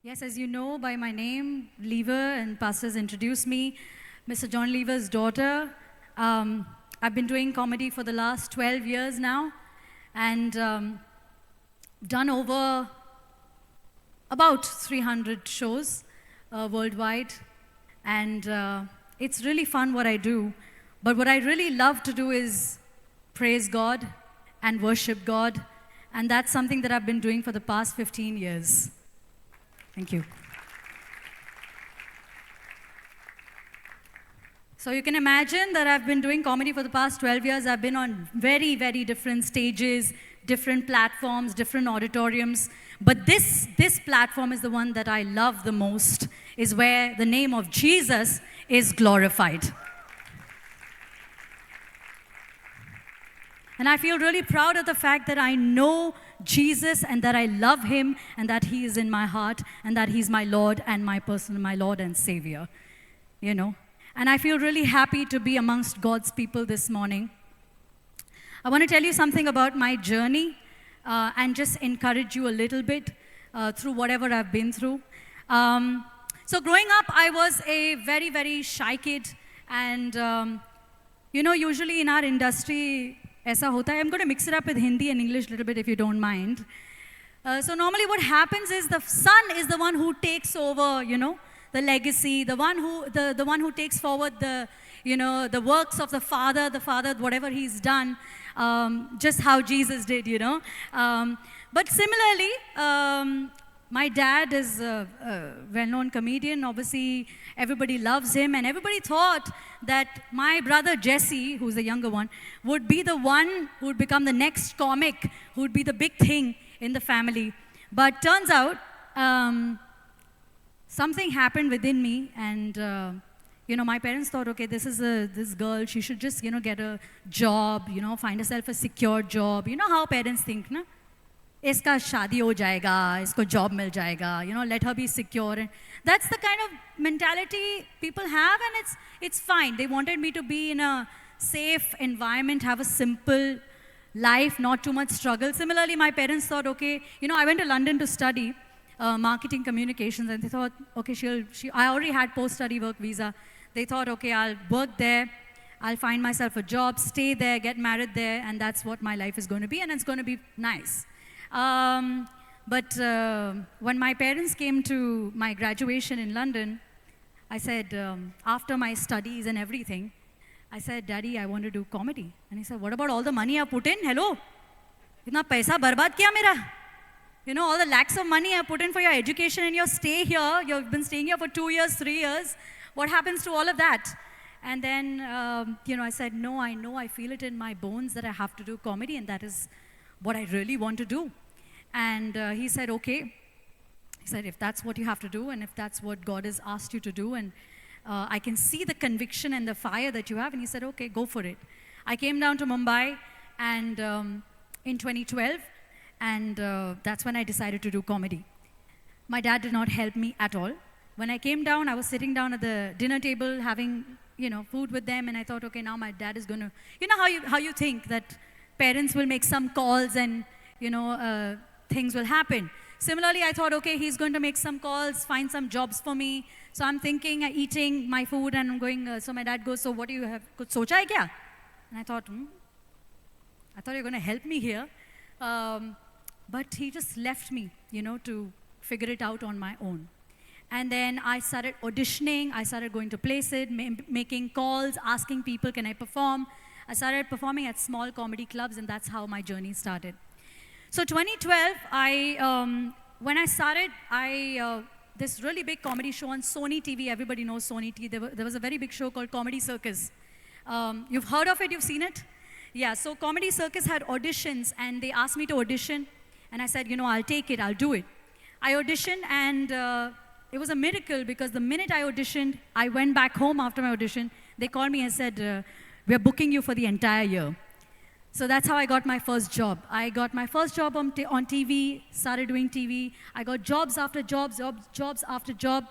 Yes, as you know by my name, Lever, and pastors introduced me, Mr. John Lever's daughter. I've been doing comedy for the last 12 years now, and done over about 300 shows worldwide. And it's really fun what I do. But what I really love to do is praise God and worship God. And that's something that I've been doing for the past 15 years. Thank you. So you can imagine that I've been doing comedy for the past 12 years. I've been on very, very different stages, different platforms, different auditoriums. But this platform is the one that I love the most, is where the name of Jesus is glorified. And I feel really proud of the fact that I know Jesus and that I love him and that he is in my heart and that he's my Lord and my Lord and Savior, you know. And I feel really happy to be amongst God's people this morning. I want to tell you something about my journey and just encourage you a little bit through whatever I've been through. So growing up, I was a very, very shy kid. And, usually in our industry, ऐसा होता है. I'm going to mix it up with Hindi and English a little bit if you don't mind. So normally what happens is the son is the one who takes over, the legacy, the one who takes forward the works of the father, whatever he's done, just how Jesus did, But similarly, my dad is a well-known comedian. Obviously, everybody loves him, and everybody thought that my brother Jesse, who's the younger one, would be the one who would become the next comic, who would be the big thing in the family. But turns out, something happened within me, and my parents thought, okay, this girl, she should just get a job, find herself a secure job. You know how parents think, na? इसका शादी हो जाएगा, इसको job मिल जाएगा, let her be secure. And that's the kind of mentality people have, and it's fine. They wanted me to be in a safe environment, have a simple life, not too much struggle. Similarly, my parents thought, okay, I went to London to study marketing communications, and they thought, okay, I already had post-study work visa. They thought, okay, I'll work there, I'll find myself a job, stay there, get married there, and that's what my life is going to be, and it's going to be nice. But when my parents came to my graduation in London, I said, after my studies and everything, I said, Daddy, I want to do comedy. And he said, what about all the money I put in? Hello? Itna paisa barbad kiya mera? All the lakhs of money I put in for your education and your stay here. You've been staying here for 2 years, 3 years. What happens to all of that? And then, I said, no, I know, I feel it in my bones that I have to do comedy, and that is what I really want to do. And he said, okay. He said, if that's what you have to do, and if that's what God has asked you to do, and I can see the conviction and the fire that you have, and he said, okay, go for it. I came down to Mumbai and in 2012, and that's when I decided to do comedy. My dad did not help me at all. When I came down, I was sitting down at the dinner table having, food with them, and I thought, okay, now my dad is going to, how you think that parents will make some calls and, things will happen. Similarly, I thought, okay, he's going to make some calls, find some jobs for me. So I'm thinking, eating my food, and I'm going, so my dad goes, so what do you have? Kuch socha hai kya? And I thought you're going to help me here. But he just left me, to figure it out on my own. And then I started auditioning, I started going to places, making calls, asking people, can I perform? I started performing at small comedy clubs, and that's how my journey started. So 2012, when I started, this really big comedy show on Sony TV, everybody knows Sony TV, there was a very big show called Comedy Circus. You've heard of it, you've seen it? Yeah, so Comedy Circus had auditions, and they asked me to audition, and I said, I'll take it, I'll do it. I auditioned, and it was a miracle, because the minute I auditioned, I went back home after my audition, they called me and said, we're booking you for the entire year. So that's how I got my first job. I got my first job on TV, started doing TV. I got jobs after jobs after job.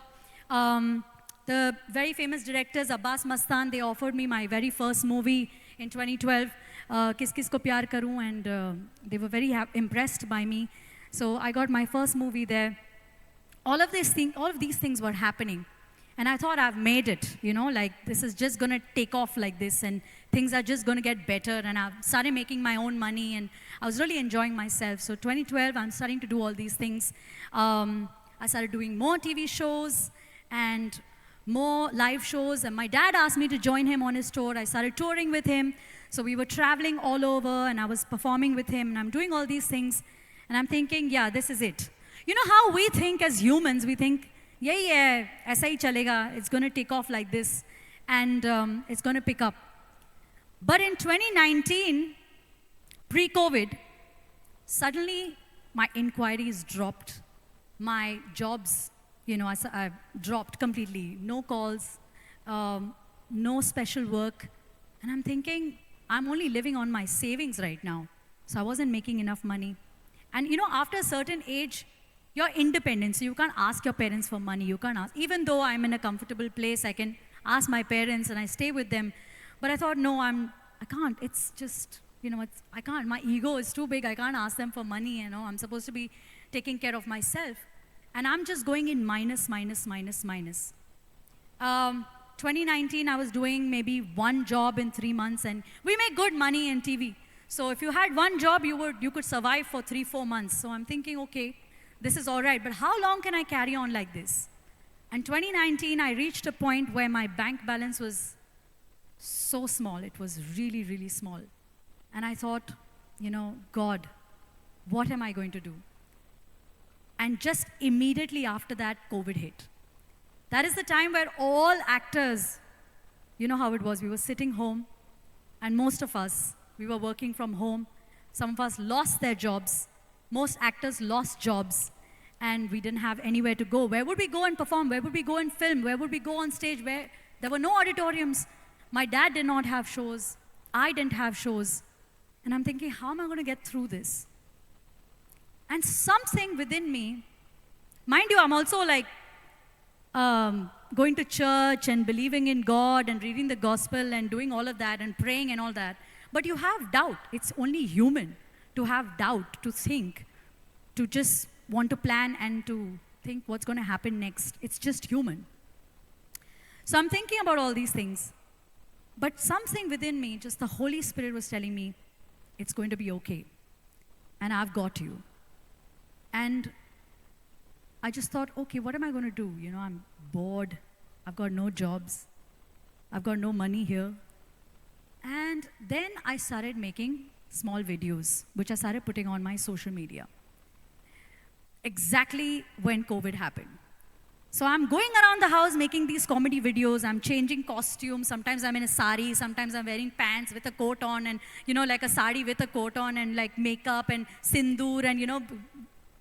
The very famous directors, Abbas Mastan, they offered me my very first movie in 2012, Kis Kis Ko Pyar Karoon, and they were very impressed by me. So I got my first movie there. all of these things were happening. And I thought I've made it, like this is just gonna take off like this and things are just gonna get better. And I've started making my own money and I was really enjoying myself. So 2012, I'm starting to do all these things. I started doing more TV shows and more live shows. And my dad asked me to join him on his tour. I started touring with him. So we were traveling all over and I was performing with him and I'm doing all these things. And I'm thinking, yeah, this is it. You know how we think as humans, we think, yeah, aisa hi chalega, it's going to take off like this and it's going to pick up. But in 2019, pre-COVID, suddenly my inquiries dropped. My jobs, I dropped completely. No calls, no special work. And I'm thinking, I'm only living on my savings right now. So I wasn't making enough money. And after a certain age, you're independent, so you can't ask your parents for money. You can't ask. Even though I'm in a comfortable place, I can ask my parents and I stay with them. But I thought, no, I can't. It's just, I can't. My ego is too big. I can't ask them for money, I'm supposed to be taking care of myself. And I'm just going in minus. 2019, I was doing maybe one job in 3 months, and we make good money in TV. So if you had one job, you could survive for 3-4 months. So I'm thinking, okay, this is all right, but how long can I carry on like this? And 2019, I reached a point where my bank balance was so small. It was really, really small. And I thought, God, what am I going to do? And just immediately after that, COVID hit. That is the time where all actors, you know how it was. We were sitting home, and most of us, we were working from home. Some of us lost their jobs. Most actors lost jobs, and we didn't have anywhere to go. Where would we go and perform? Where would we go and film? Where would we go on stage? Where there were no auditoriums. My dad did not have shows. I didn't have shows. And I'm thinking, how am I going to get through this? And something within me, mind you, I'm also like going to church and believing in God and reading the gospel and doing all of that and praying and all that. But you have doubt. It's only human to have doubt, to think, to just want to plan and to think what's going to happen next. It's just human. So I'm thinking about all these things. But something within me, just the Holy Spirit was telling me, it's going to be okay. And I've got you. And I just thought, okay, what am I going to do? I'm bored. I've got no jobs. I've got no money here. And then I started making small videos, which I started putting on my social media. Exactly when COVID happened. So I'm going around the house making these comedy videos. I'm changing costumes. Sometimes I'm in a sari. Sometimes I'm wearing pants with a coat on and, like a sari with a coat on and like makeup and sindoor and,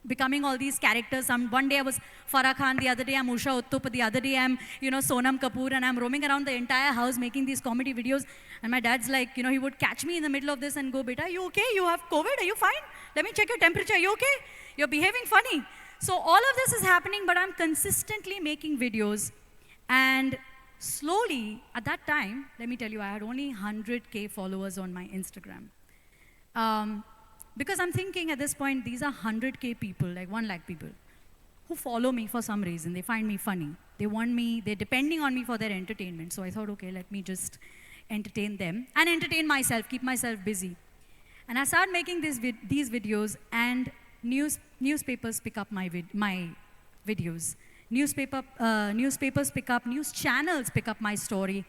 becoming all these characters. One day I was Farah Khan, the other day I'm Usha Uttup, the other day I'm, Sonam Kapoor, and I'm roaming around the entire house making these comedy videos. And my dad's like, he would catch me in the middle of this and go, "Beta, are you okay? You have COVID? Are you fine? Let me check your temperature. Are you okay? You're behaving funny." So all of this is happening, but I'm consistently making videos. And slowly, at that time, let me tell you, I had only 100K followers on my Instagram. Because I'm thinking at this point, these are 100K people, like 1 lakh people, who follow me for some reason. They find me funny. They want me, they're depending on me for their entertainment. So I thought, okay, let me just entertain them and entertain myself, keep myself busy. And I started making these videos, and newspapers pick up my videos. Newspapers pick up, news channels pick up my story.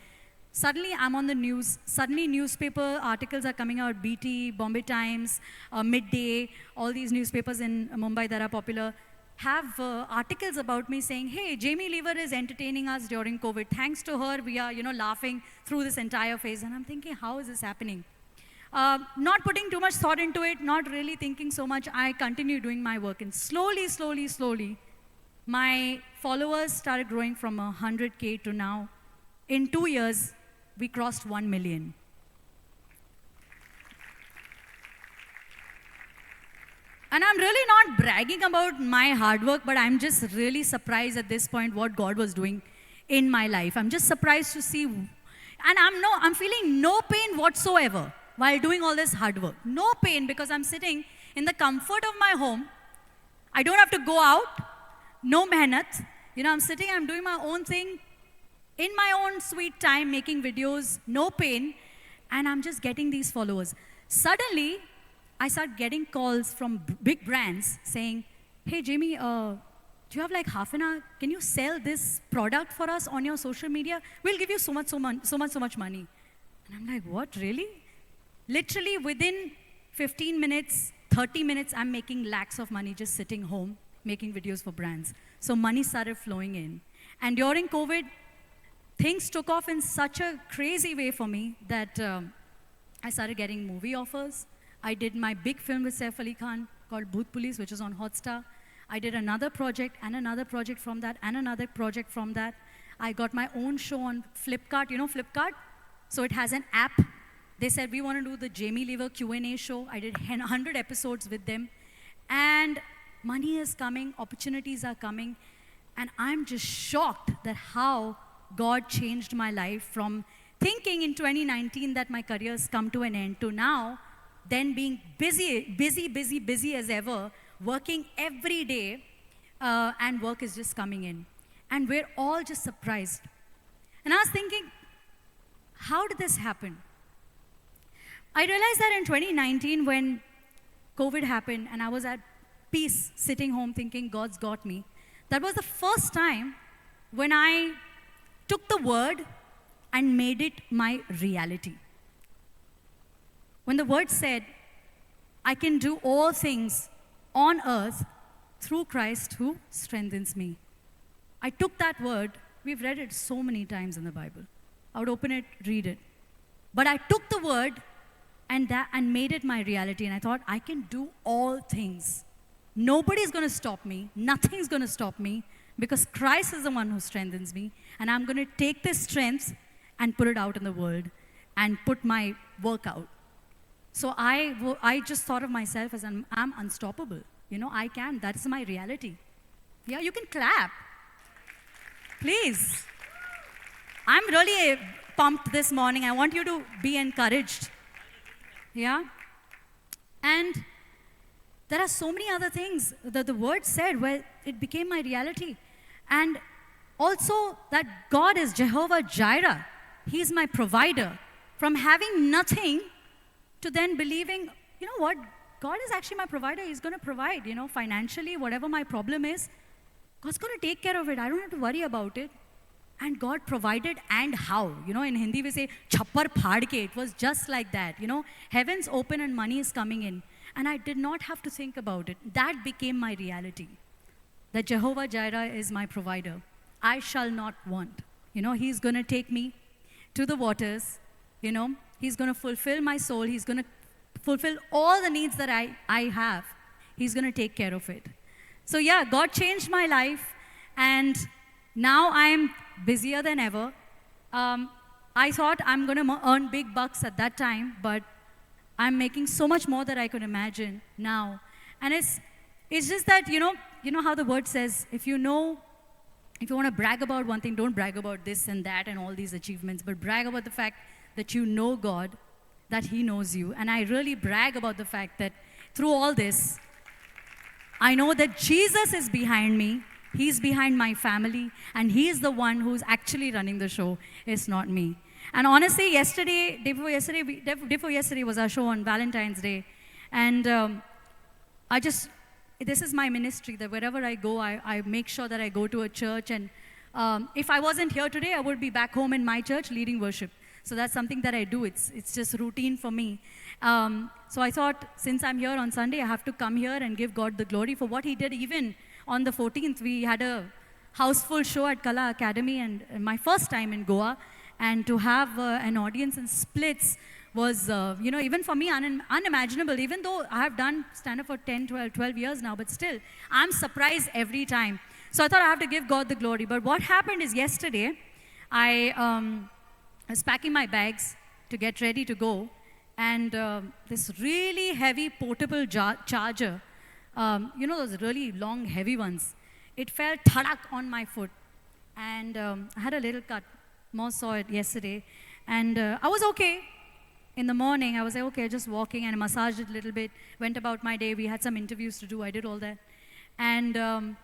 Suddenly, I'm on the news. Suddenly, newspaper articles are coming out. BT, Bombay Times, Midday, all these newspapers in Mumbai that are popular have articles about me saying, "Hey, Jamie Lever is entertaining us during COVID. Thanks to her, we are, laughing through this entire phase." And I'm thinking, how is this happening? Not putting too much thought into it, not really thinking so much. I continue doing my work. And slowly, my followers started growing from 100K to now. In 2 years, we crossed 1 million. And I'm really not bragging about my hard work, but I'm just really surprised at this point what God was doing in my life. I'm just surprised to see, and I'm feeling no pain whatsoever while doing all this hard work. No pain, because I'm sitting in the comfort of my home. I don't have to go out. no mehnat. You know, I'm sitting, I'm doing my own thing, in my own sweet time, making videos, no pain, and I'm just getting these followers. Suddenly, I start getting calls from big brands saying, hey, Jamie, do you have like half an hour? Can you sell this product for us on your social media? We'll give you so much money. And I'm like, what, really? Literally within 15 minutes, 30 minutes, I'm making lakhs of money just sitting home, making videos for brands. So money started flowing in. And during COVID, things took off in such a crazy way for me that I started getting movie offers. I did my big film with Saif Ali Khan called Bhoot Police, which is on Hotstar. I did another project and another project from that and another project from that. I got my own show on Flipkart. You know Flipkart? So it has an app. They said, we want to do the Jamie Lever Q&A show. I did 100 episodes with them. And money is coming, opportunities are coming. And I'm just shocked that how God changed my life from thinking in 2019 that my career's come to an end to now, then being busy as ever, working every day, and work is just coming in. And we're all just surprised. And I was thinking, how did this happen? I realized that in 2019 when COVID happened and I was at peace, sitting home thinking God's got me, that was the first time when I took the word and made it my reality. When the word said, I can do all things on earth through Christ who strengthens me. I took that word, we've read it so many times in the Bible. I would open it, read it. But I took the word and made it my reality, and I thought, I can do all things. Nobody's going to stop me. Nothing's going to stop me because Christ is the one who strengthens me, and I'm going to take this strength and put it out in the world and put my work out. So I just thought of myself as I'm unstoppable. You know, I can. That's my reality. Yeah, you can clap. Please. I'm really pumped this morning. I want you to be encouraged. Yeah? And there are so many other things that the word said where it became my reality. And also that God is Jehovah Jireh. He's my provider. From having nothing to then believing, you know what, God is actually my provider. He's going to provide, you know, financially, whatever my problem is. God's going to take care of it. I don't have to worry about it. And God provided, and how. You know, in Hindi we say, chappar phad ke. It was just like that. You know, heaven's open and money is coming in. And I did not have to think about it. That became my reality. That Jehovah Jireh is my provider. I shall not want. You know, He's going to take me to the waters. You know, He's going to fulfill my soul. He's going to fulfill all the needs that I have. He's going to take care of it. So yeah, God changed my life. And now I'm busier than ever. I thought I'm going to earn big bucks at that time, but I'm making so much more than I could imagine now. And it's just that, you know how the word says, if you want to brag about one thing, don't brag about this and that and all these achievements, but brag about the fact that you know God, that He knows you. And I really brag about the fact that through all this, I know that Jesus is behind me. He's behind my family, and He's the one who's actually running the show. It's not me. And honestly, day before yesterday was our show on Valentine's Day. And this is my ministry, that wherever I go, I make sure that I go to a church. And if I wasn't here today, I would be back home in my church leading worship. So that's something that I do. It's just routine for me. So I thought, since I'm here on Sunday, I have to come here and give God the glory for what He did. Even on the 14th, we had a houseful show at Kala Academy, and my first time in Goa. And to have an audience in splits was, even for me, unimaginable. Even though I have done stand-up for 10, 12 years now, but still, I'm surprised every time. So I thought I have to give God the glory. But what happened is yesterday, I was packing my bags to get ready to go, and this really heavy portable charger, those really long, heavy ones, it fell thadak on my foot, and I had a little cut. Mo saw it yesterday, and I was okay. In the morning, I was like, okay, just walking, and I massaged it a little bit, went about my day. We had some interviews to do. I did all that. And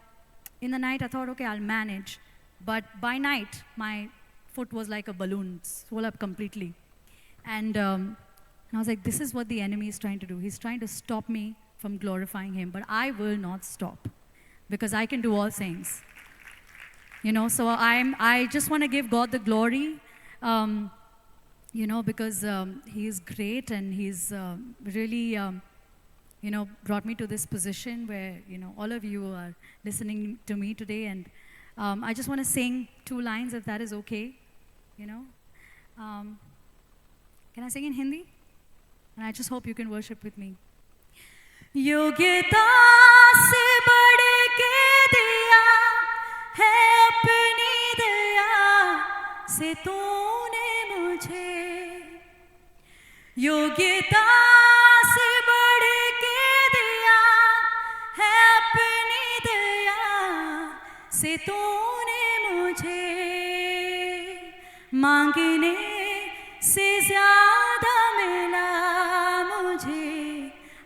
In the night, I thought, okay, I'll manage. But by night, my foot was like a balloon, swelled up completely. And I was like, this is what the enemy is trying to do. He's trying to stop me from glorifying him. But I will not stop, because I can do all things. So I just want to give God the glory, because he is great, and he's really, brought me to this position where, all of you are listening to me today. And I just want to sing 2 lines, if that is okay. Can I sing in Hindi? And I just hope you can worship with me. योग्यता से बढ़ के दिया है अपनी दया से तूने मुझे, योग्यता से बढ़ के दिया है अपनी दया से तूने मुझे, मांगने से ज्यादा मिला मुझे,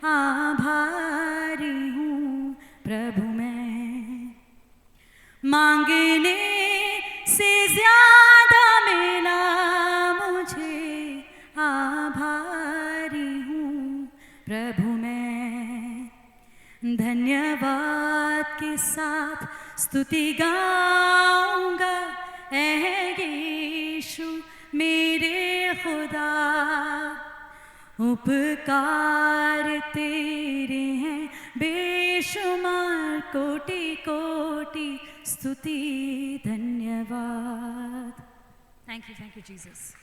आभारी हूँ प्रभु मैं, मांगने से ज्यादा मिला मुझे, आभारी हूँ प्रभु मैं। धन्यवाद के साथ स्तुति गाऊंगा ऐ यीशु मेरे खुदा, उपकार तेरे हैं बेशुमार, कोटि कोटि स्तुति धन्यवाद। Thank you, Jesus.